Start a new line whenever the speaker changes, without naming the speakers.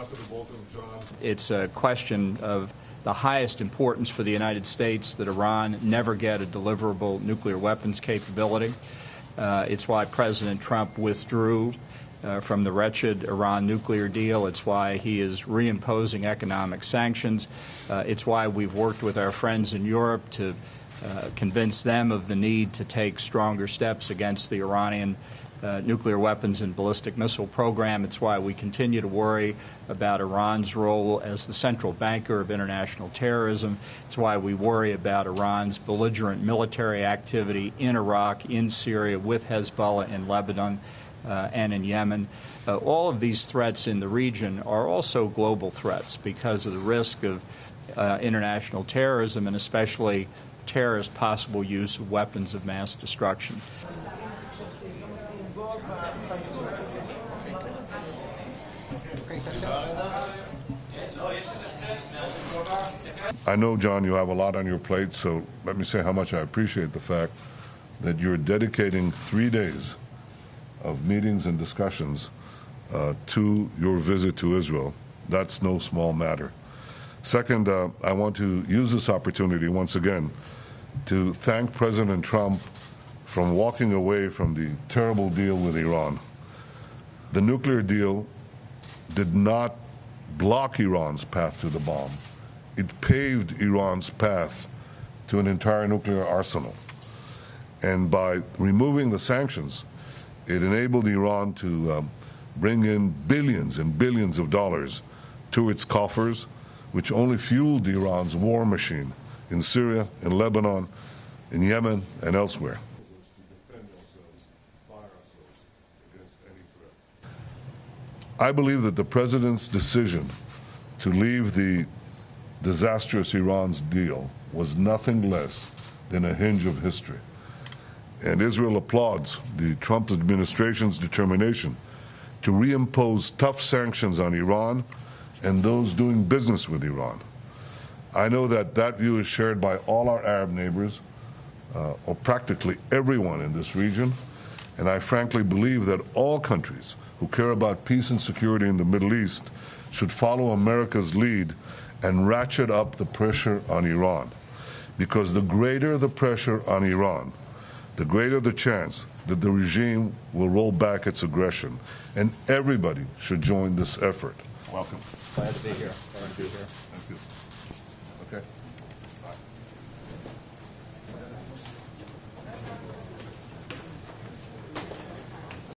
Ambassador Bolton, John.
It's a question of the highest importance for the United States that Iran never get a deliverable nuclear weapons capability. It's why President Trump withdrew from the wretched Iran nuclear deal. It's why he is reimposing economic sanctions. It's why we've worked with our friends in Europe to convince them of the need to take stronger steps against the Iranian nuclear weapons and ballistic missile program. It's why we continue to worry about Iran's role as the central banker of international terrorism. It's why we worry about Iran's belligerent military activity in Iraq, in Syria, with Hezbollah in Lebanon and in Yemen. All of these threats in the region are also global threats because of the risk of international terrorism and especially terrorist possible use of weapons of mass destruction.
I know, John, you have a lot on your plate, so let me say how much I appreciate the fact that you're dedicating 3 days of meetings and discussions to your visit to Israel. That's no small matter. Second, I want to use this opportunity once again to thank President Trump for walking away from the terrible deal with Iran. The nuclear deal did not block Iran's path to the bomb. It paved Iran's path to an entire nuclear arsenal. And by removing the sanctions, it enabled Iran to bring in billions and billions of dollars to its coffers, which only fueled Iran's war machine in Syria, in Lebanon, in Yemen, and elsewhere. I believe that the President's decision to leave the disastrous Iran's deal was nothing less than a hinge of history. And Israel applauds the Trump administration's determination to reimpose tough sanctions on Iran and those doing business with Iran. I know that that view is shared by all our Arab neighbors, or practically everyone in this region, and I frankly believe that all countries who care about peace and security in the Middle East should follow America's lead and ratchet up the pressure on Iran. Because the greater the pressure on Iran, the greater the chance that the regime will roll back its aggression. And everybody should join this effort.
Welcome. Glad to be here. Glad to be here.